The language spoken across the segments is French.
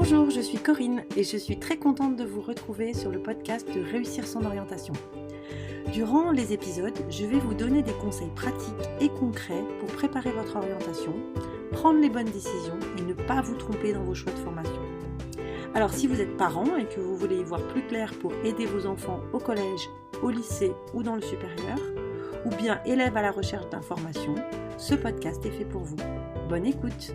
Bonjour, je suis Corinne et je suis très contente de vous retrouver sur le podcast de Réussir son orientation. Durant les épisodes, je vais vous donner des conseils pratiques et concrets pour préparer votre orientation, prendre les bonnes décisions et ne pas vous tromper dans vos choix de formation. Alors si vous êtes parent et que vous voulez y voir plus clair pour aider vos enfants au collège, au lycée ou dans le supérieur, ou bien élève à la recherche d'informations, ce podcast est fait pour vous. Bonne écoute!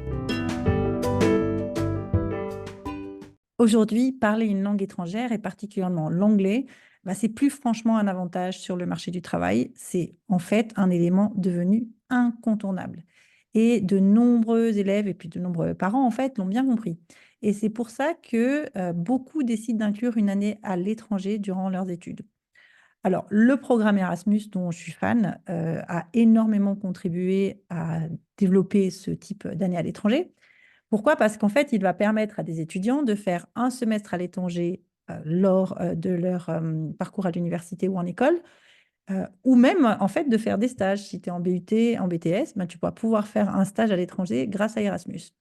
Aujourd'hui, parler une langue étrangère, et particulièrement l'anglais, c'est plus franchement un avantage sur le marché du travail. C'est en fait un élément devenu incontournable. Et de nombreux élèves et puis de nombreux parents, en fait, l'ont bien compris. Et c'est pour ça que beaucoup décident d'inclure une année à l'étranger durant leurs études. Alors, le programme Erasmus, dont je suis fan, a énormément contribué à développer ce type d'année à l'étranger. Pourquoi? Parce qu'en fait, il va permettre à des étudiants de faire un semestre à l'étranger lors de leur parcours à l'université ou en école, ou même en fait de faire des stages. Si tu es en BUT, en BTS, tu vas pouvoir faire un stage à l'étranger grâce à Erasmus.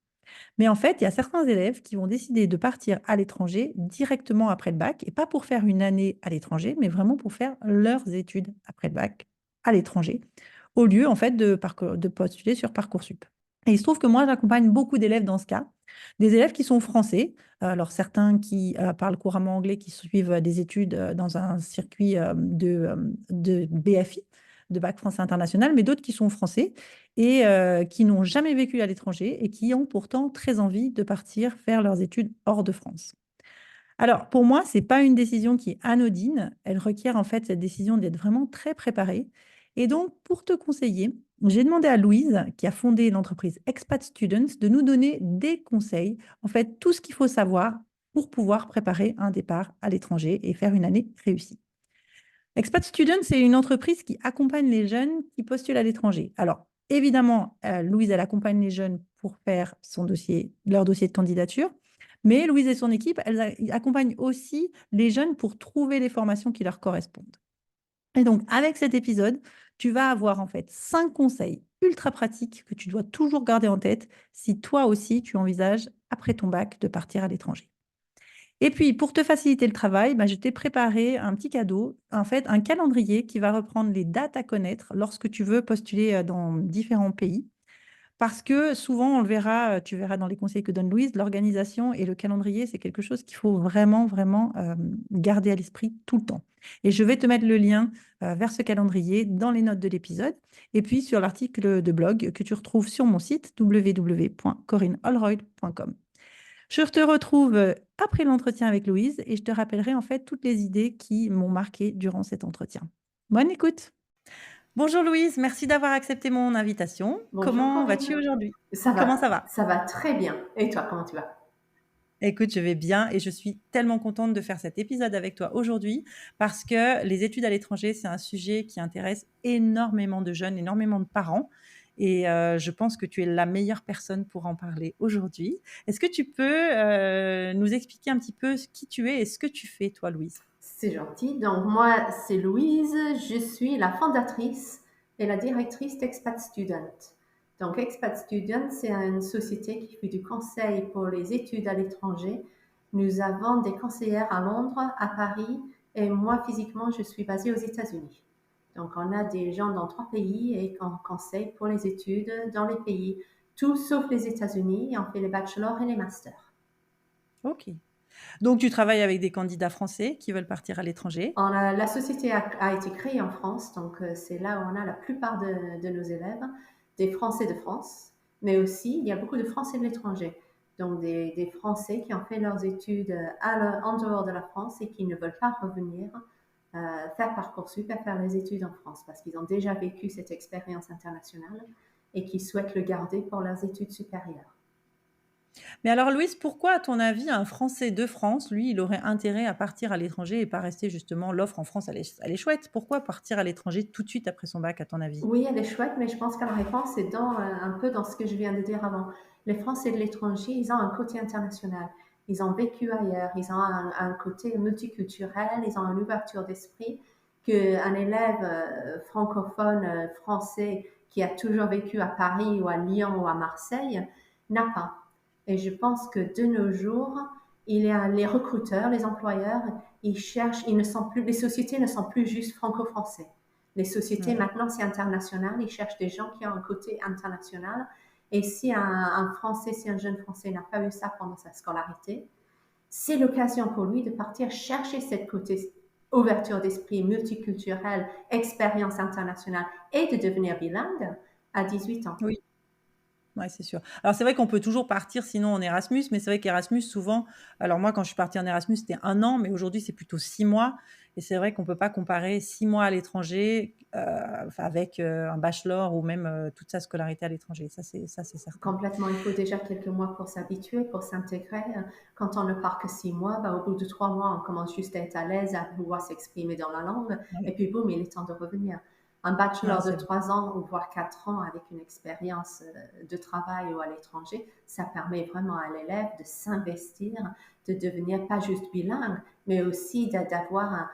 Mais en fait, il y a certains élèves qui vont décider de partir à l'étranger directement après le bac, et pas pour faire une année à l'étranger, mais vraiment pour faire leurs études après le bac à l'étranger, au lieu en fait de postuler sur Parcoursup. Et il se trouve que moi, j'accompagne beaucoup d'élèves dans ce cas, des élèves qui sont français, alors certains qui parlent couramment anglais, qui suivent des études dans un circuit de BFI, de Bac français international, mais d'autres qui sont français et qui n'ont jamais vécu à l'étranger et qui ont pourtant très envie de partir faire leurs études hors de France. Alors, pour moi, ce n'est pas une décision qui est anodine. Elle requiert en fait cette décision d'être vraiment très préparée. Et donc, pour te conseiller, j'ai demandé à Louise, qui a fondé l'entreprise Expat Students, de nous donner des conseils, en fait, tout ce qu'il faut savoir pour pouvoir préparer un départ à l'étranger et faire une année réussie. Expat Students, c'est une entreprise qui accompagne les jeunes qui postulent à l'étranger. Alors, évidemment, Louise, elle accompagne les jeunes pour faire leur dossier de candidature. Mais Louise et son équipe, elles accompagnent aussi les jeunes pour trouver les formations qui leur correspondent. Et donc, avec cet épisode, tu vas avoir en fait 5 conseils ultra pratiques que tu dois toujours garder en tête si toi aussi tu envisages, après ton bac, de partir à l'étranger. Et puis, pour te faciliter le travail, je t'ai préparé un petit cadeau, en fait, un calendrier qui va reprendre les dates à connaître lorsque tu veux postuler dans différents pays. Parce que souvent, on le verra, tu verras dans les conseils que donne Louise, l'organisation et le calendrier, c'est quelque chose qu'il faut vraiment, vraiment garder à l'esprit tout le temps. Et je vais te mettre le lien vers ce calendrier dans les notes de l'épisode et puis sur l'article de blog que tu retrouves sur mon site www.corinneholroyd.com. Je te retrouve après l'entretien avec Louise et je te rappellerai en fait toutes les idées qui m'ont marqué durant cet entretien. Bonne écoute! Bonjour Louise, merci d'avoir accepté mon invitation. Bonjour Comment vas-tu Corinne. aujourd'hui? Ça Comment va, ça va? ça va très bien. Et toi, comment tu vas? Écoute, je vais bien et je suis tellement contente de faire cet épisode avec toi aujourd'hui parce que les études à l'étranger, c'est un sujet qui intéresse énormément de jeunes, énormément de parents et je pense que tu es la meilleure personne pour en parler aujourd'hui. Est-ce que tu peux nous expliquer un petit peu qui tu es et ce que tu fais, toi, Louise? C'est gentil. Donc moi, c'est Louise. Je suis la fondatrice et la directrice d'Expat Student. Donc Expat Student, c'est une société qui fait du conseil pour les études à l'étranger. Nous avons des conseillères à Londres, à Paris, et moi, physiquement, je suis basée aux États-Unis. Donc on a des gens dans 3 pays et on conseille pour les études dans les pays, tout sauf les États-Unis, et on fait les bachelors et les masters. Ok. Donc, tu travailles avec des candidats français qui veulent partir à l'étranger. La société a été créée en France, donc c'est là où on a la plupart de nos élèves, des Français de France, mais aussi il y a beaucoup de Français de l'étranger, donc des Français qui ont fait leurs études en dehors de la France et qui ne veulent pas revenir faire Parcoursup et faire les études en France parce qu'ils ont déjà vécu cette expérience internationale et qui souhaitent le garder pour leurs études supérieures. Mais alors, Louise, pourquoi, à ton avis, un Français de France, lui, il aurait intérêt à partir à l'étranger et pas rester justement, l'offre en France, elle est chouette. Pourquoi partir à l'étranger tout de suite après son bac, à ton avis? Oui, elle est chouette, mais je pense que la réponse est un peu dans ce que je viens de dire avant. Les Français de l'étranger, ils ont un côté international. Ils ont vécu ailleurs, ils ont un côté multiculturel, ils ont une ouverture d'esprit qu'un élève francophone français qui a toujours vécu à Paris ou à Lyon ou à Marseille n'a pas. Et je pense que de nos jours, il y a les recruteurs, les employeurs, ils cherchent, ils ne sont plus, les sociétés ne sont plus juste franco-français. Les sociétés, Ouais. maintenant, c'est international. Ils cherchent des gens qui ont un côté international. Et si un Français, si un jeune Français n'a pas eu ça pendant sa scolarité, c'est l'occasion pour lui de partir chercher cette côté ouverture d'esprit multiculturelle, expérience internationale et de devenir bilingue à 18 ans. Oui. Ouais, c'est sûr. Alors c'est vrai qu'on peut toujours partir sinon en Erasmus, mais c'est vrai qu'Erasmus souvent alors moi quand je suis partie en Erasmus, c'était 1 an, mais aujourd'hui c'est plutôt 6 mois et c'est vrai qu'on peut pas comparer 6 mois à l'étranger, enfin avec, un bachelor ou même, toute sa scolarité à l'étranger. Ça c'est certain. Complètement, il faut déjà quelques mois pour s'habituer, pour s'intégrer. Quand on ne part que 6 mois, bah, au bout de 3 mois, on commence juste à être à l'aise, à pouvoir s'exprimer dans la langue, et Ouais, puis boum, il est temps de revenir. Un ouais, bachelor de c'est vrai. 3 ans ou voire 4 ans avec une expérience de travail ou à l'étranger, ça permet vraiment à l'élève de s'investir, de devenir pas juste bilingue, mais aussi d'avoir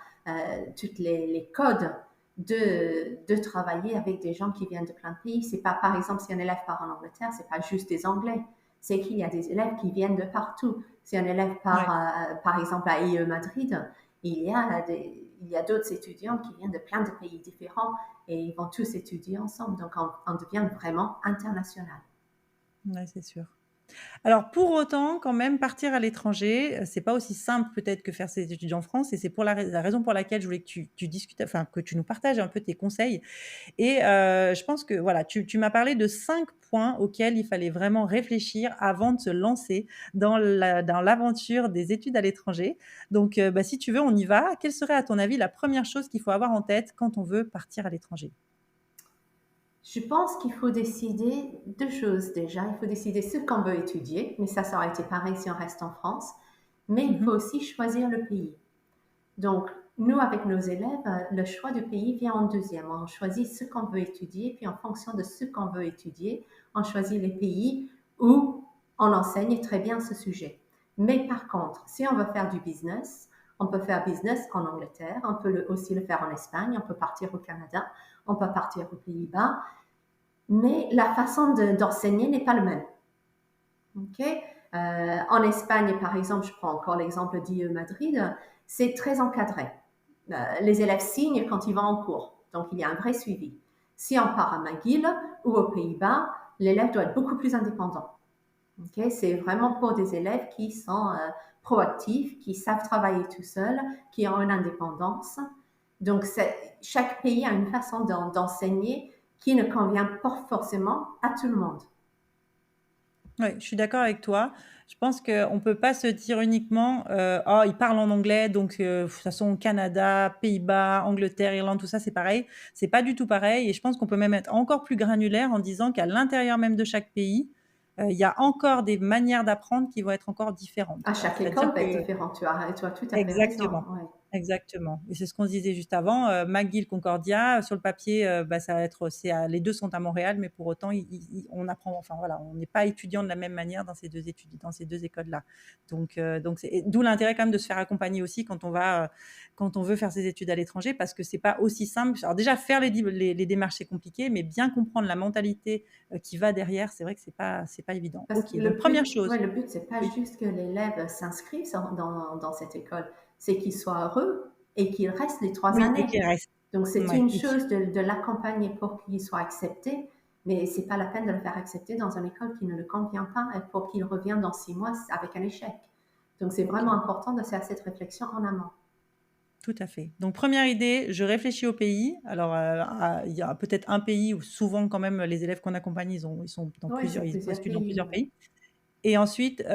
toutes les codes de travailler avec des gens qui viennent de plein de pays. C'est pas, par exemple, si un élève part en Angleterre, c'est pas juste des Anglais. C'est qu'il y a des élèves qui viennent de partout. Si un élève part, Ouais. par exemple, à IE Madrid, il y a d'autres étudiants qui viennent de plein de pays différents et ils vont tous étudier ensemble. Donc, on devient vraiment international. Ouais, c'est sûr. Alors pour autant, quand même, partir à l'étranger, c'est pas aussi simple peut-être que faire ses études en France et c'est pour la raison pour laquelle je voulais que tu discutes enfin que tu nous partages un peu tes conseils et je pense que voilà, tu m'as parlé de 5 points auxquels il fallait vraiment réfléchir avant de se lancer dans l'aventure des études à l'étranger. Donc bah, si tu veux, on y va. Quelle serait à ton avis la première chose qu'il faut avoir en tête quand on veut partir à l'étranger? Je pense qu'il faut décider deux choses déjà. Il faut décider ce qu'on veut étudier, mais ça aurait été pareil si on reste en France. Mais il faut Mmh. aussi choisir le pays. Donc, nous, avec nos élèves, le choix du pays vient en deuxième. On choisit ce qu'on veut étudier, puis en fonction de ce qu'on veut étudier, on choisit les pays où on enseigne très bien ce sujet. Mais par contre, si on veut faire du business, on peut faire business en Angleterre, on peut aussi le faire en Espagne, on peut partir au Canada, on peut partir aux Pays-Bas, mais la façon d'enseigner n'est pas la même. Ok. En Espagne, par exemple, je prends encore l'exemple d'IE Madrid, c'est très encadré. Les élèves signent quand ils vont en cours, donc il y a un vrai suivi. Si on part à McGill ou aux Pays-Bas, l'élève doit être beaucoup plus indépendant. Okay. C'est vraiment pour des élèves qui sont proactifs, qui savent travailler tout seuls, qui ont une indépendance. Donc, chaque pays a une façon d'enseigner qui ne convient pas forcément à tout le monde. Ouais, je suis d'accord avec toi. Je pense qu'on ne peut pas se dire uniquement, «Oh, ils parlent en anglais, donc de toute façon Canada, Pays-Bas, Angleterre, Irlande, tout ça, c'est pareil». C'est pas du tout pareil et je pense qu'on peut même être encore plus granulaire en disant qu'à l'intérieur même de chaque pays, il y a encore des manières d'apprendre qui vont être encore différentes, À quoi. chaque C'est-à-dire école va être que différente. Tu as tout à fait raison. exactement, Ouais. exactement et c'est ce qu'on se disait juste avant, McGill, Concordia, sur le papier, bah, ça va être les 2 sont à Montréal, mais pour autant, on apprend enfin voilà, on n'est pas étudiant de la même manière dans ces 2 écoles-là. Donc c'est d'où l'intérêt quand même de se faire accompagner aussi quand on veut faire ses études à l'étranger parce que c'est pas aussi simple. Alors déjà faire les démarches, c'est compliqué, mais bien comprendre la mentalité, qui va derrière, c'est vrai que c'est pas évident. Parce OK, que donc première ouais, chose le but, c'est pas oui, juste que l'élève s'inscrive dans cette école, c'est qu'il soit heureux et qu'il reste les trois oui et années. qu'il reste. Donc, c'est Ouais, une oui. chose de l'accompagner pour qu'il soit accepté, mais c'est pas la peine de le faire accepter dans une école qui ne le convient pas et pour qu'il revienne dans 6 mois avec un échec. Donc, c'est vraiment OK. important de faire cette réflexion en amont. Tout à fait. Donc première idée, je réfléchis au pays. Alors, il y a peut-être un pays où souvent quand même les élèves qu'on accompagne, ils sont dans Oui, c'est ils plusieurs postulent dans pays. plusieurs Ouais. pays et ensuite, quel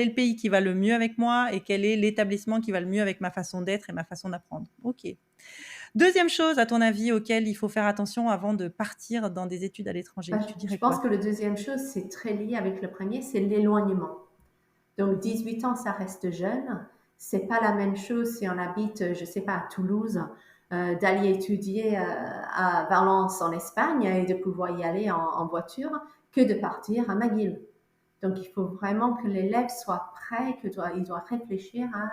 est le pays qui va le mieux avec moi et quel est l'établissement qui va le mieux avec ma façon d'être et ma façon d'apprendre? OK. Deuxième chose, à ton avis, auquel il faut faire attention avant de partir dans des études à l'étranger, Bah, tu je dirais pense quoi? que la deuxième chose, c'est très lié avec le premier, c'est l'éloignement. Donc, Mmh. 18 ans, ça reste jeune. C'est pas la même chose si on habite, je sais pas, à Toulouse, d'aller étudier à Valence en Espagne et de pouvoir y aller en voiture que de partir à McGill. Donc, il faut vraiment que l'élève soit prêt, il doit réfléchir à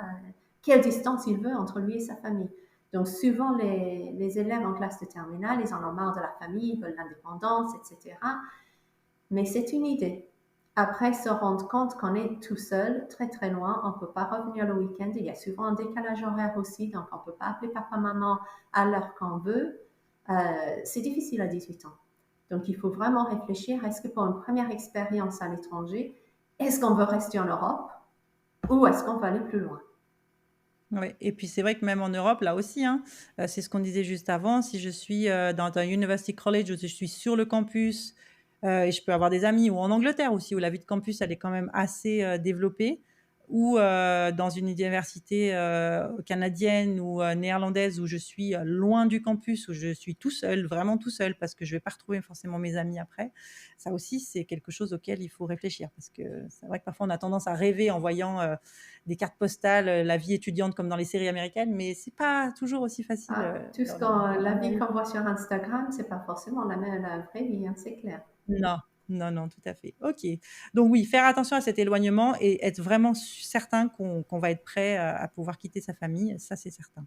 quelle distance il veut entre lui et sa famille. Donc, souvent, les élèves en classe de terminale, ils en ont marre de la famille, ils veulent l'indépendance, etc. Mais c'est une idée. Après, se rendre compte qu'on est tout seul, très très loin, on ne peut pas revenir le week-end. Il y a souvent un décalage horaire aussi, donc on ne peut pas appeler papa-maman à l'heure qu'on veut. C'est difficile à 18 ans. Donc il faut vraiment réfléchir, est-ce que pour une première expérience à l'étranger, est-ce qu'on veut rester en Europe ou est-ce qu'on veut aller plus loin? Ouais, et puis c'est vrai que même en Europe, là aussi, hein, c'est ce qu'on disait juste avant, si je suis, dans un university college où je suis sur le campus, et je peux avoir des amis, ou en Angleterre aussi, où la vie de campus, elle est quand même assez, développée, ou, dans une université, canadienne ou, néerlandaise où je suis, loin du campus, où je suis tout seul, vraiment tout seul, parce que je vais pas retrouver forcément mes amis après. Ça aussi, c'est quelque chose auquel il faut réfléchir, parce que c'est vrai que parfois on a tendance à rêver en voyant, des cartes postales, la vie étudiante comme dans les séries américaines, mais c'est pas toujours aussi facile, Tout ce la en vie réalité. qu'on voit sur Instagram, c'est pas forcément la vraie vie, hein, c'est clair. Non, non, non, tout à fait. OK. Donc oui, faire attention à cet éloignement et être vraiment certain qu'on va être prêt à pouvoir quitter sa famille, ça c'est certain.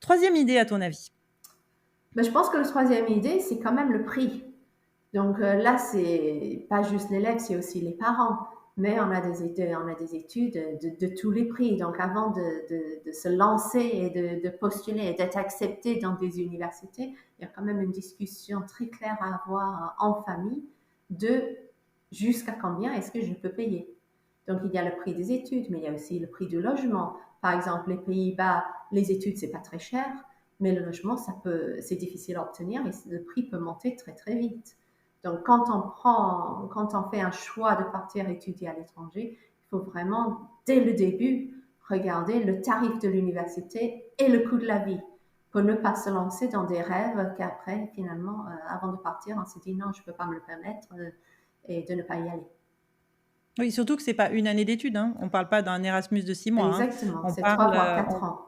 Troisième idée à ton avis? Mais je pense que le troisième idée, c'est quand même le prix. Donc là, c'est pas juste l'élève, c'est aussi les parents. Mais on a des études de tous les prix. Donc avant de se lancer et de postuler et d'être accepté dans des universités, il y a quand même une discussion très claire à avoir en famille de jusqu'à combien est-ce que je peux payer. Donc il y a le prix des études, mais il y a aussi le prix du logement. Par exemple, les Pays-Bas, les études, c'est pas très cher, mais le logement, c'est difficile à obtenir et le prix peut monter très très vite. Donc, quand on fait un choix de partir étudier à l'étranger, il faut vraiment, dès le début, regarder le tarif de l'université et le coût de la vie pour ne pas se lancer dans des rêves qu'après, finalement, avant de partir, on se dit non, je ne peux pas me le permettre et de ne pas y aller. Oui, surtout que c'est pas une année d'études, hein. On parle pas d'un Erasmus de 6 mois, hein. Exactement, On c'est 3 parle, voire 4 ans.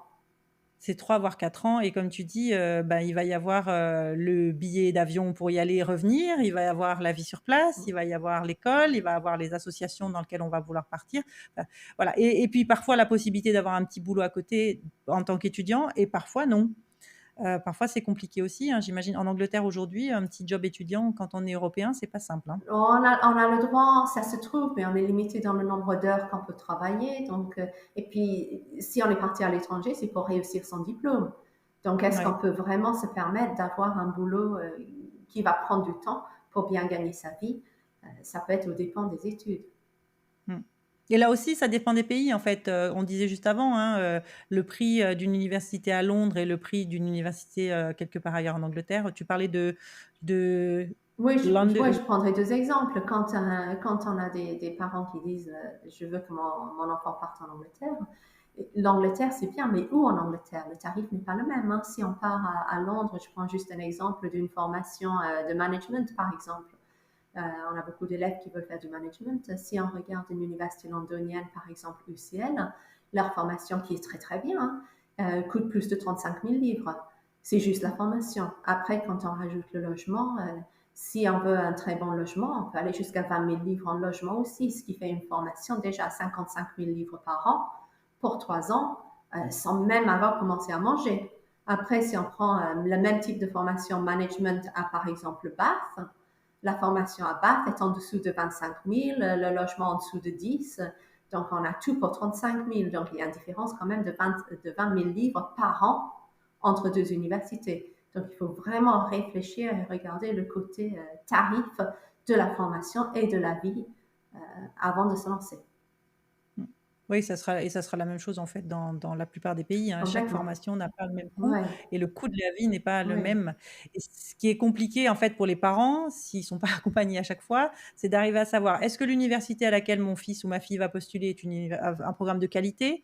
c'est 3 voire 4 ans et comme tu dis, bah, il va y avoir, le billet d'avion pour y aller et revenir, il va y avoir la vie sur place, il va y avoir l'école, il va y avoir les associations dans lesquelles on va vouloir partir. Enfin, voilà et puis parfois la possibilité d'avoir un petit boulot à côté en tant qu'étudiant et parfois non. Parfois c'est compliqué aussi, hein. J'imagine en Angleterre aujourd'hui, un petit job étudiant quand on est européen, c'est pas simple, hein. On a le droit, ça se trouve, mais on est limité dans le nombre d'heures qu'on peut travailler. Donc, et puis, si on est parti à l'étranger, c'est pour réussir son diplôme. Donc, est-ce qu'on Ouais. peut vraiment se permettre d'avoir un boulot qui va prendre du temps pour bien gagner sa vie? Ça peut être au dépend des études. Mmh. Et là aussi, ça dépend des pays, en fait, on disait juste avant, hein, le prix, d'une université à Londres et le prix d'une université, quelque part ailleurs en Angleterre. Tu parlais de Oui, London. je prendrai deux exemples. Quand on a des parents qui disent je veux que mon enfant parte en Angleterre, l'Angleterre c'est bien, mais où en Angleterre? Le tarif n'est pas le même, hein. Si on part à Londres, je prends juste un exemple d'une formation de management par exemple. On a beaucoup d'élèves qui veulent faire du management. Si on regarde une université londonienne, par exemple UCL, leur formation qui est très très bien, coûte plus de 35 000 livres. C'est juste la formation. Après, quand on rajoute le logement, si on veut un très bon logement, on peut aller jusqu'à 20 000 livres en logement aussi, ce qui fait une formation déjà à 55 000 livres par an pour 3 ans, sans même avoir commencé à manger. Après, si on prend le même type de formation management à, par exemple, Bath, la formation à Bath est en dessous de 25 000, le logement en dessous de 10. Donc, on a tout pour 35 000. Donc, il y a une différence quand même de 20 000 livres par an entre deux universités. Donc, il faut vraiment réfléchir et regarder le côté tarif de la formation et de la vie avant de se lancer. Mmh. Oui, ça sera la même chose, en fait, dans la plupart des pays, hein. Chaque Complètement. formation n'a pas le même coût Ouais, et le coût de la vie n'est pas le ouais. même et ce qui est compliqué, en fait, pour les parents, s'ils sont pas accompagnés à chaque fois, c'est d'arriver à savoir: est-ce que l'université à laquelle mon fils ou ma fille va postuler est une un programme de qualité?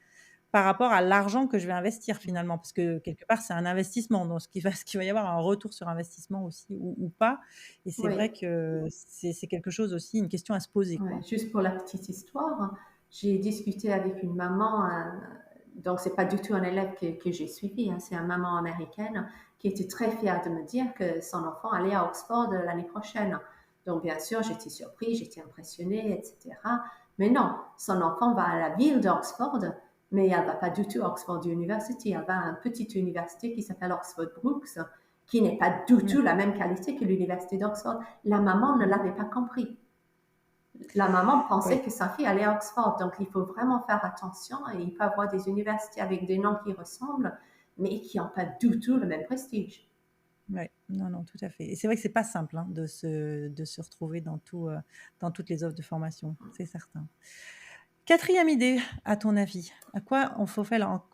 Par rapport à l'argent que je vais investir finalement, parce que quelque part, c'est un investissement, donc ce qu'il va y avoir un retour sur investissement aussi ou pas et c'est Oui. vrai que c'est quelque chose aussi, une question à se poser, Ouais, quoi. juste pour la petite histoire, j'ai discuté avec une maman, donc c'est pas du tout un élève que j'ai suivi, hein, c'est une maman américaine qui était très fière de me dire que son enfant allait à Oxford l'année prochaine. Donc bien sûr, j'étais surprise, j'étais impressionnée, etc. Mais non, son enfant va à la ville d'Oxford, mais elle va pas du tout à Oxford University, elle va à une petite université qui s'appelle Oxford Brookes, qui n'est pas du Mmh. tout la même qualité que l'université d'Oxford. La maman ne l'avait pas compris. La maman pensait Oui, que sa fille allait à Oxford, donc il faut vraiment faire attention. Et il peut y avoir des universités avec des noms qui ressemblent, mais qui n'ont pas du tout le même prestige. ouais. Non, non, tout à fait. Et c'est vrai que c'est pas simple hein, de se retrouver dans toutes les offres de formation, c'est certain. Quatrième idée, à ton avis, à quoi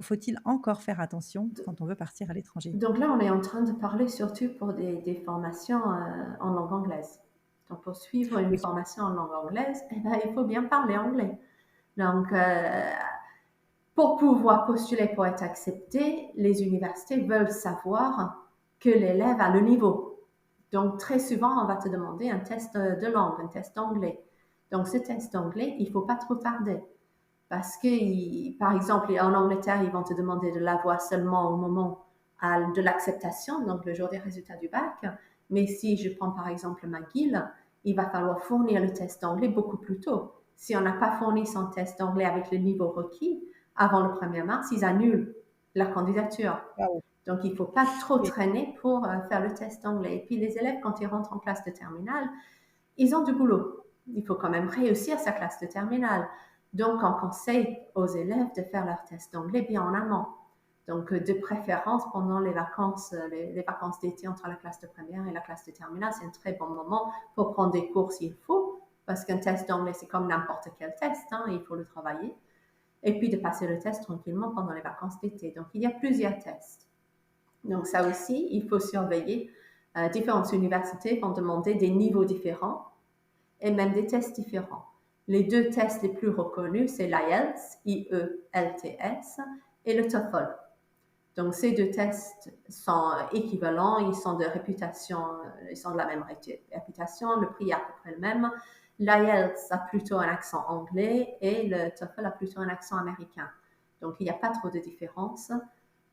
faut-il encore faire attention quand on veut partir à l'étranger? Donc là, on est en train de parler surtout pour des formations en langue anglaise. Donc pour suivre une Oui, formation en langue anglaise, eh ben, il faut bien parler anglais. Donc pour pouvoir postuler pour être accepté, les universités veulent savoir que l'élève a le niveau. Donc très souvent, on va te demander un test de langue, un test d'anglais. Donc ce test d'anglais, il ne faut pas trop tarder. Parce que, par exemple, en Angleterre, ils vont te demander de l'avoir seulement au moment de l'acceptation, donc le jour des résultats du bac. Mais si je prends par exemple McGill, il va falloir fournir le test d'anglais beaucoup plus tôt. Si on n'a pas fourni son test d'anglais avec le niveau requis avant le 1er mars, ils annulent la candidature. ah oui. Donc, il ne faut pas trop Oui, traîner pour faire le test d'anglais. Et puis, les élèves, quand ils rentrent en classe de terminale, ils ont du boulot. Il faut quand même réussir sa classe de terminale. Donc, on conseille aux élèves de faire leur test d'anglais bien en amont. Donc, de préférence pendant les vacances d'été entre la classe de première et la classe de terminale, c'est un très bon moment pour prendre des cours s'il faut, parce qu'un test d'anglais, c'est comme n'importe quel test, hein, il faut le travailler. Et puis de passer le test tranquillement pendant les vacances d'été. Donc, il y a plusieurs tests. Donc, ça aussi, il faut surveiller. Différentes universités vont demander des niveaux différents et même des tests différents. Les deux tests les plus reconnus, c'est l'IELTS, I-E-L-T-S, et le TOEFL. Donc, ces deux tests sont équivalents, ils sont de réputation, ils sont de la même réputation, le prix est à peu près le même. L'IELTS a plutôt un accent anglais et le TOEFL a plutôt un accent américain. Donc, il n'y a pas trop de différence.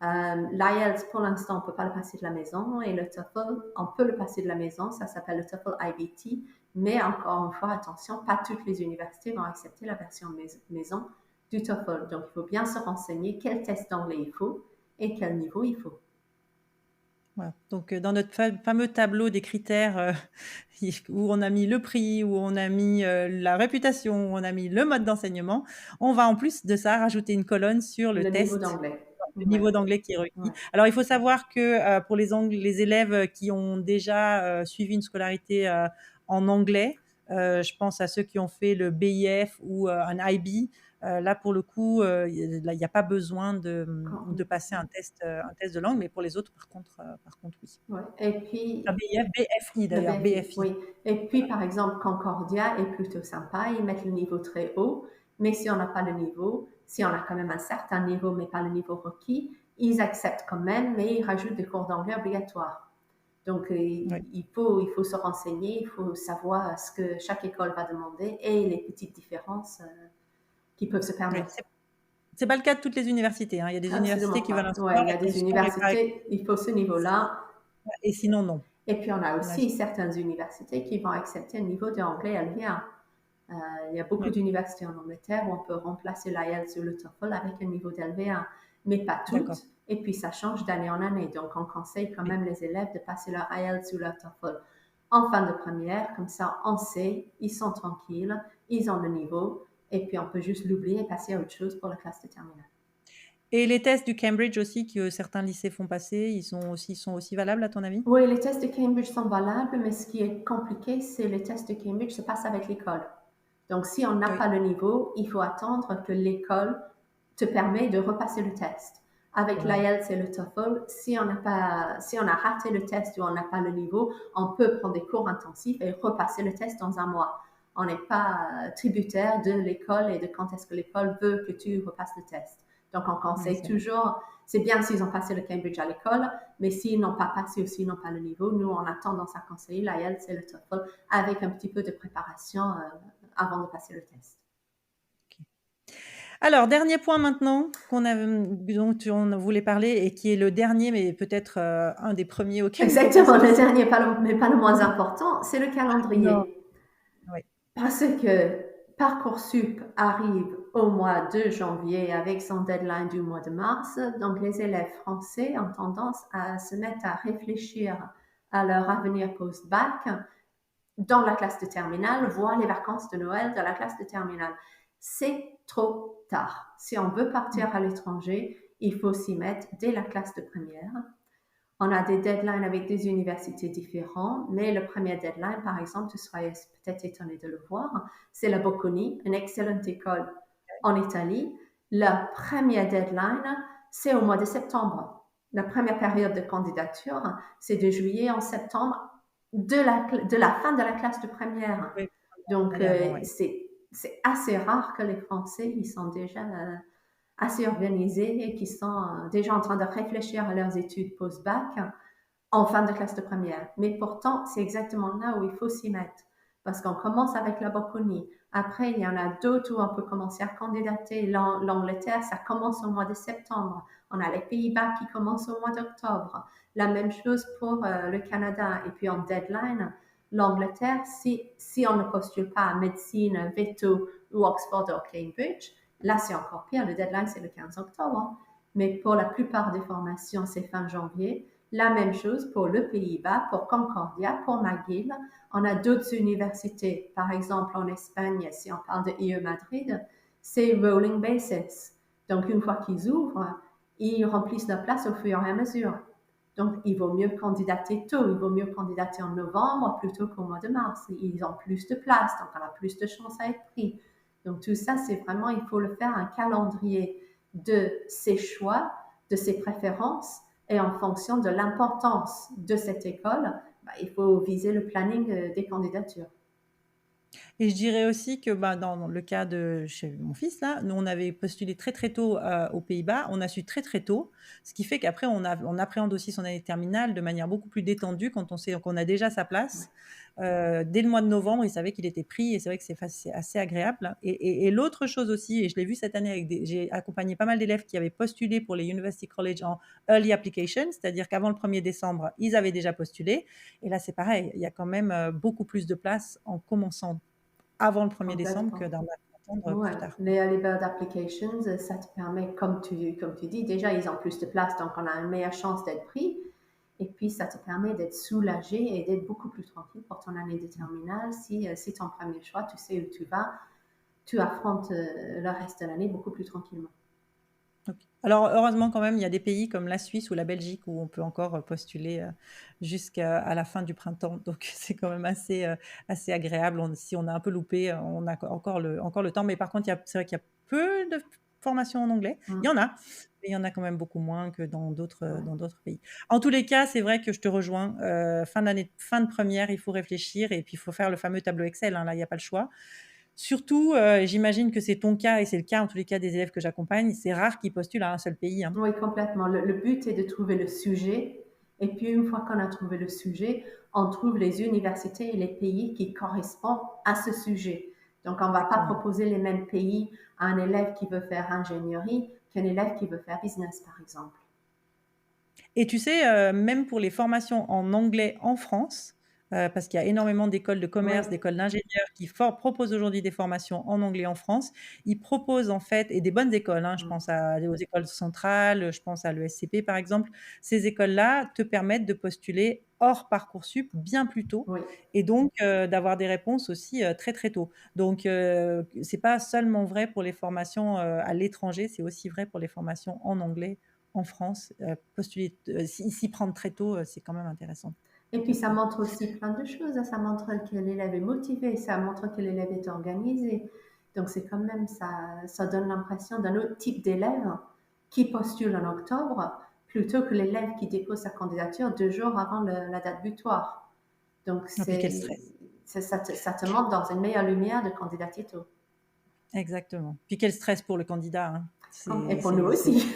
L'IELTS, pour l'instant, on ne peut pas le passer de la maison et le TOEFL, on peut le passer de la maison, ça s'appelle le TOEFL IBT, mais encore une fois, attention, pas toutes les universités vont accepter la version maison du TOEFL. Donc, il faut bien se renseigner quel test d'anglais il faut et quel niveau il faut. voilà. Donc, dans notre fameux tableau des critères où on a mis le prix, où on a mis la réputation, où on a mis le mode d'enseignement, on va en plus de ça rajouter une colonne sur le Le niveau test, d'anglais. le Ouais, niveau d'anglais qui est requis. ouais. Alors, il faut savoir que pour les élèves qui ont déjà suivi une scolarité en anglais, je pense à ceux qui ont fait le BIF ou un IB, là, pour le coup, il n'y a pas besoin de passer un test de langue, mais pour les autres, par contre, oui. Ouais. Et puis, Pas BIF, BFI le d'ailleurs, BFI, BFI. oui. Et puis, par exemple, Concordia est plutôt sympa, ils mettent le niveau très haut, mais si on n'a pas le niveau, si on a quand même un certain niveau, mais pas le niveau requis, ils acceptent quand même, mais ils rajoutent des cours d'anglais obligatoires. Donc, Oui. il faut se renseigner, il faut savoir ce que chaque école va demander et les petites différences qu'ils peuvent se Oui. permettre. C'est pas le cas de toutes les universités, hein. Il y a des universités Absolument qui veulent pas. un Ouais, sport il y a et un des sport est pas universités, il faut ce niveau-là. et sinon non. Et puis, on a On a aussi certaines universités qui vont accepter un niveau de anglais LV1. Il y a beaucoup oui, d'universités en Angleterre où on peut remplacer l'IELTS ou le TOEFL avec un niveau d'LV1, mais pas toutes. d'accord. Et puis, ça change d'année en année. Donc, on conseille quand Oui. même les élèves de passer leur IELTS ou leur TOEFL en fin de première. Comme ça, on sait, ils sont tranquilles, ils ont le niveau. Et puis, on peut juste l'oublier et passer à autre chose pour la classe de terminale. Et les tests du Cambridge aussi que certains lycées font passer, ils sont aussi valables à ton avis? Oui, les tests de Cambridge sont valables, mais ce qui est compliqué, c'est les tests de Cambridge se passent avec l'école. Donc, si on n'a Oui, pas le niveau, il faut attendre que l'école te permet de repasser le test. c'est Avec vrai. l'IELTS et le TOEFL, si on a raté le test ou on n'a pas le niveau, on peut prendre des cours intensifs et repasser le test dans un mois. On n'est pas tributaire de l'école et de quand est-ce que l'école veut que tu repasses le test. Donc, on Oui, conseille c'est vrai. toujours, c'est bien s'ils ont passé le Cambridge à l'école, mais s'ils n'ont pas passé ou s'ils n'ont pas le niveau, nous, on a tendance à conseiller l'IELTS et le TOEFL avec un petit peu de préparation avant de passer le test. OK. Alors dernier point maintenant dont on voulait parler et qui est le dernier, mais peut-être, un des premiers auxquels il faut penser Exactement, le aussi. dernier, mais pas le moins important, c'est le Non, calendrier. oui, Parce que Parcoursup arrive au mois de janvier avec son deadline du mois de mars, donc les élèves français ont tendance à se mettre à réfléchir à leur avenir post-bac dans la classe de terminale, voire les vacances de Noël dans la classe de terminale. C'est trop tard. Si on veut partir à l'étranger, il faut s'y mettre dès la classe de première. On a des deadlines avec des universités différentes, mais le premier deadline, par exemple, tu serais peut-être étonné de le voir, c'est la Bocconi, une excellente école en Italie. La première deadline, c'est au mois de septembre. La première période de candidature, c'est de juillet en septembre de la fin de la classe de première. Oui, Donc, aller avant, ouais. c'est assez rare que les Français, ils sont déjà assez organisés et qui sont déjà en train de réfléchir à leurs études post-bac en fin de classe de première. Mais pourtant, c'est exactement là où il faut s'y mettre. Parce qu'on commence avec la Bocconi. Après, il y en a d'autres où on peut commencer à candidater. L'Angleterre, ça commence au mois de septembre. On a les Pays-Bas qui commencent au mois d'octobre. La même chose pour le Canada. Et puis en deadline, l'Angleterre, si on ne postule pas à médecine, veto ou Oxford ou Cambridge, là c'est encore pire. Le deadline, c'est le 15 octobre. Mais pour la plupart des formations, c'est fin janvier. La même chose pour le Pays-Bas, pour Concordia, pour McGill. On a d'autres universités, par exemple en Espagne, si on parle de IE Madrid, c'est rolling basis. Donc, une fois qu'ils ouvrent, ils remplissent leur place au fur et à mesure. Donc, il vaut mieux candidater tôt, il vaut mieux candidater en novembre plutôt qu'au mois de mars. Ils ont plus de place, donc on a plus de chances à être pris. Donc, tout ça, c'est vraiment, il faut le faire un calendrier de ses choix, de ses préférences, et en fonction de l'importance de cette école, il faut viser le planning des candidatures. Et je dirais aussi que dans le cas de chez mon fils, là, nous, on avait postulé très très tôt aux Pays-Bas. On a su très très tôt, ce qui fait qu'après, on appréhende aussi son année terminale de manière beaucoup plus détendue quand on sait qu'on a déjà sa place. Dès le mois de novembre, il savait qu'il était pris et c'est vrai que c'est assez agréable. Et l'autre chose aussi, et je l'ai vu cette année, j'ai accompagné pas mal d'élèves qui avaient postulé pour les University College en Early Application, c'est-à-dire qu'avant le 1er décembre, ils avaient déjà postulé. Et là, c'est pareil, il y a quand même beaucoup plus de place en commençant avant le 1er décembre que Complètement. d'attendre Ouais. plus tard. Les Early Bird Applications, ça te permet, comme tu dis, déjà, ils ont plus de place, donc on a une meilleure chance d'être pris. Et puis, ça te permet d'être soulagé et d'être beaucoup plus tranquille pour ton année de terminale. Si c'est ton premier choix, tu sais où tu vas, tu affrontes le reste de l'année beaucoup plus tranquillement. Okay. Alors, heureusement, quand même, il y a des pays comme la Suisse ou la Belgique où on peut encore postuler jusqu'à la fin du printemps. Donc, c'est quand même assez agréable. Si on a un peu loupé, on a encore le temps. Mais par contre, c'est vrai qu'il y a peu de formations en anglais. Il y en a, mais il y en a quand même beaucoup moins que dans d'autres pays. En tous les cas, c'est vrai que je te rejoins. Fin d'année, fin de première, il faut réfléchir et puis il faut faire le fameux tableau Excel. Hein, là, il n'y a pas le choix. Surtout, j'imagine que c'est ton cas et c'est le cas en tous les cas des élèves que j'accompagne. C'est rare qu'ils postulent à un seul pays. Hein. Oui, complètement. Le but est de trouver le sujet. Et puis, une fois qu'on a trouvé le sujet, on trouve les universités et les pays qui correspondent à ce sujet. Donc, on ne va pas Exactement. proposer les mêmes pays à un élève qui veut faire ingénierie qu'un élève qui veut faire business, par exemple. Et tu sais, même pour les formations en anglais en France, parce qu'il y a énormément d'écoles de Oui, commerce, d'écoles d'ingénieurs qui proposent aujourd'hui des formations en anglais en France. Ils proposent en fait, et des bonnes écoles, hein, je pense aux écoles centrales, je pense à l'ESCP par exemple. Ces écoles-là te permettent de postuler hors Parcoursup bien plus tôt oui. et donc d'avoir des réponses aussi très très tôt. Donc c'est pas seulement vrai pour les formations à l'étranger, c'est aussi vrai pour les formations en anglais en France. Postuler, s'y prendre très tôt, c'est quand même intéressant. Et Tout puis, à ça fait. montre aussi plein de choses. Ça montre que l'élève est motivé, ça montre que l'élève est organisé. Donc, c'est quand même, ça donne l'impression d'un autre type d'élève qui postule en octobre plutôt que l'élève qui dépose sa candidature 2 jours avant la date butoir. Donc, Et puis quel stress. ça te montre dans une meilleure lumière de candidater tôt. Exactement. Puis quel stress pour le candidat. Hein. Et pour nous aussi.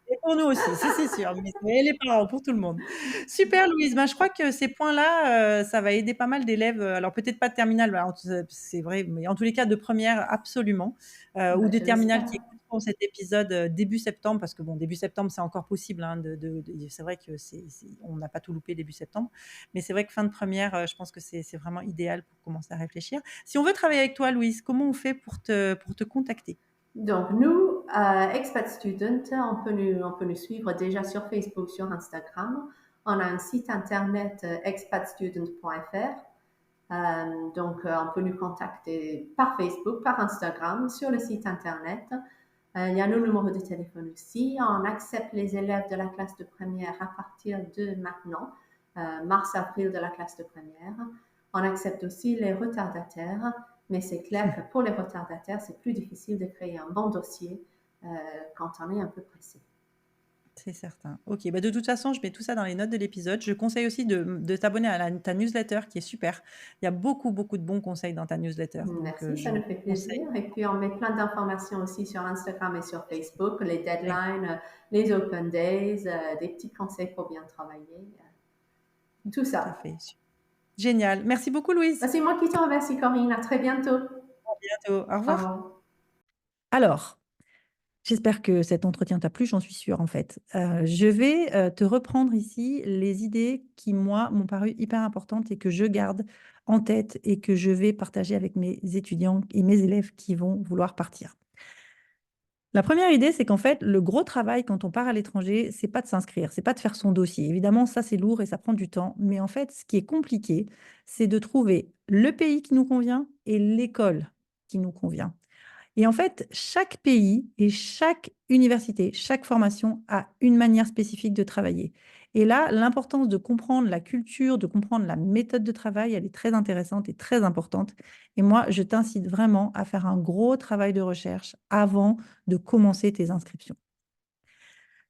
Et pour nous aussi, c'est sûr. Mais les parents, pour tout le monde. Super Louise, ben, je crois que ces points-là, ça va aider pas mal d'élèves. Alors peut-être pas de terminale, c'est vrai, mais en tous les cas de première, absolument. Ou de Je terminale l'espère. qui écouteront cet épisode début septembre, parce que bon, début septembre, c'est encore possible. Hein, c'est vrai que on n'a pas tout loupé début septembre. Mais c'est vrai que fin de première, je pense que c'est vraiment idéal pour commencer à réfléchir. Si on veut travailler avec toi, Louise, comment on fait pour te contacter? Donc, nous, Expat Student, on peut nous suivre déjà sur Facebook, sur Instagram. On a un site internet expatstudent.fr. On peut nous contacter par Facebook, par Instagram, sur le site internet. Il y a nos numéros de téléphone aussi. On accepte les élèves de la classe de première à partir de maintenant, mars-avril de la classe de première. On accepte aussi les retardataires, mais c'est clair que pour les retardataires, c'est plus difficile de créer un bon dossier quand on est un peu pressé. C'est certain. Ok, bah de toute façon, je mets tout ça dans les notes de l'épisode. Je conseille aussi de t'abonner à ta newsletter qui est super. Il y a beaucoup, beaucoup de bons conseils dans ta newsletter. Merci, ça je nous fait plaisir. Et puis, on met plein d'informations aussi sur Instagram et sur Facebook, les deadlines, les open days, des petits conseils pour bien travailler. Tout Tout à ça. fait. Génial. Merci beaucoup, Louise. C'est moi qui te remercie, Corinne. À très bientôt. À bientôt. Au Au revoir. revoir. Alors, j'espère que cet entretien t'a plu, j'en suis sûre en fait. Je vais te reprendre ici les idées qui, moi, m'ont paru hyper importantes et que je garde en tête et que je vais partager avec mes étudiants et mes élèves qui vont vouloir partir. La première idée, c'est qu'en fait, le gros travail quand on part à l'étranger, c'est pas de s'inscrire, c'est pas de faire son dossier. Évidemment, ça, c'est lourd et ça prend du temps. Mais en fait, ce qui est compliqué, c'est de trouver le pays qui nous convient et l'école qui nous convient. Et en fait, chaque pays et chaque université, chaque formation a une manière spécifique de travailler. Et là, l'importance de comprendre la culture, de comprendre la méthode de travail, elle est très intéressante et très importante. Et moi, je t'incite vraiment à faire un gros travail de recherche avant de commencer tes inscriptions.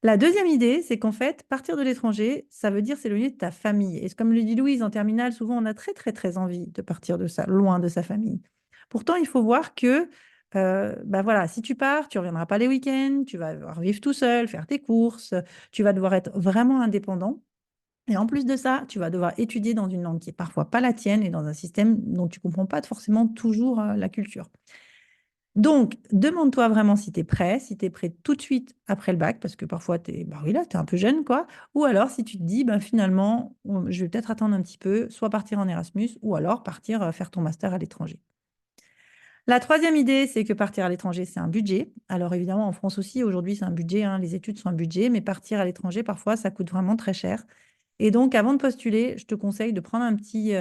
La deuxième idée, c'est qu'en fait, partir de l'étranger, ça veut dire s'éloigner de ta famille. Et comme le dit Louise, en terminale, souvent, on a très, très, très envie de partir loin de sa famille. Pourtant, il faut voir que, bah voilà, si tu pars, tu ne reviendras pas les week-ends, tu vas devoir vivre tout seul, faire tes courses, tu vas devoir être vraiment indépendant. Et en plus de ça, tu vas devoir étudier dans une langue qui est parfois pas la tienne et dans un système dont tu ne comprends pas forcément toujours la culture. Donc, demande-toi vraiment si tu es prêt, si tu es prêt tout de suite après le bac, parce que parfois, tu es, bah oui, là, tu es un peu jeune, quoi. Ou alors, si tu te dis, ben, finalement, je vais peut-être attendre un petit peu, soit partir en Erasmus, ou alors partir faire ton master à l'étranger. La troisième idée, c'est que partir à l'étranger, c'est un budget. Alors évidemment, en France aussi, aujourd'hui, c'est un budget, hein, les études sont un budget, mais partir à l'étranger, parfois, ça coûte vraiment très cher. Et donc, avant de postuler, je te conseille de prendre un petit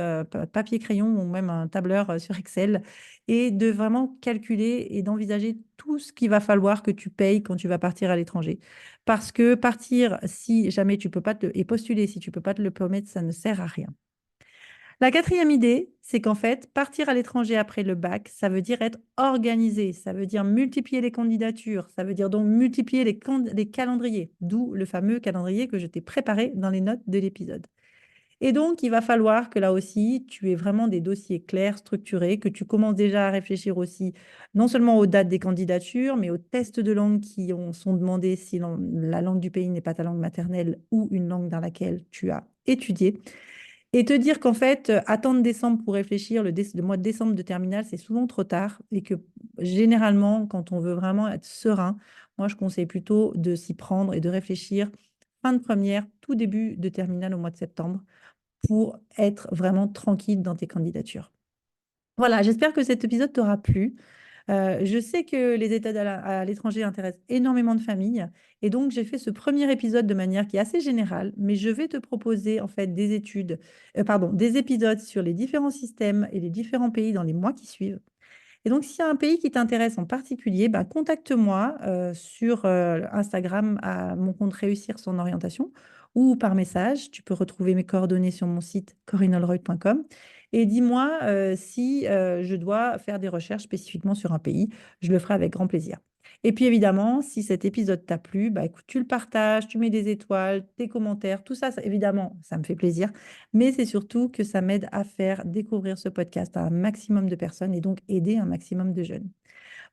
papier-crayon ou même un tableur sur Excel et de vraiment calculer et d'envisager tout ce qu'il va falloir que tu payes quand tu vas partir à l'étranger. Parce que partir, si jamais tu peux pas et postuler, si tu peux pas te le permettre, ça ne sert à rien. La quatrième idée, c'est qu'en fait, partir à l'étranger après le bac, ça veut dire être organisé, ça veut dire multiplier les candidatures, ça veut dire donc multiplier les calendriers, d'où le fameux calendrier que je t'ai préparé dans les notes de l'épisode. Et donc, il va falloir que là aussi, tu aies vraiment des dossiers clairs, structurés, que tu commences déjà à réfléchir aussi, non seulement aux dates des candidatures, mais aux tests de langue qui sont demandés si la langue du pays n'est pas ta langue maternelle ou une langue dans laquelle tu as étudié. Et te dire qu'en fait, attendre décembre pour réfléchir, le mois de décembre de terminale, c'est souvent trop tard et que généralement, quand on veut vraiment être serein, moi, je conseille plutôt de s'y prendre et de réfléchir fin de première, tout début de terminale au mois de septembre pour être vraiment tranquille dans tes candidatures. Voilà, j'espère que cet épisode t'aura plu. Je sais que les études à l'étranger intéressent énormément de familles et donc j'ai fait ce premier épisode de manière qui est assez générale, mais je vais te proposer en fait des épisodes sur les différents systèmes et les différents pays dans les mois qui suivent. Et donc, s'il y a un pays qui t'intéresse en particulier, bah, contacte-moi sur Instagram à mon compte Réussir son orientation ou par message. Tu peux retrouver mes coordonnées sur mon site corinneholroyd.com et dis-moi si je dois faire des recherches spécifiquement sur un pays. Je le ferai avec grand plaisir. Et puis évidemment, si cet épisode t'a plu, bah, écoute, tu le partages, tu mets des étoiles, tes commentaires, tout ça, évidemment, ça me fait plaisir. Mais c'est surtout que ça m'aide à faire découvrir ce podcast à un maximum de personnes et donc aider un maximum de jeunes.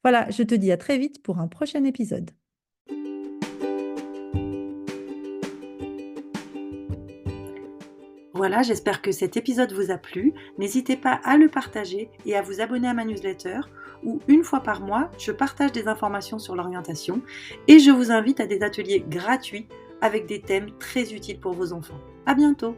Voilà, je te dis à très vite pour un prochain épisode. Voilà, j'espère que cet épisode vous a plu. N'hésitez pas à le partager et à vous abonner à ma newsletter où une fois par mois, je partage des informations sur l'orientation et je vous invite à des ateliers gratuits avec des thèmes très utiles pour vos enfants. À bientôt!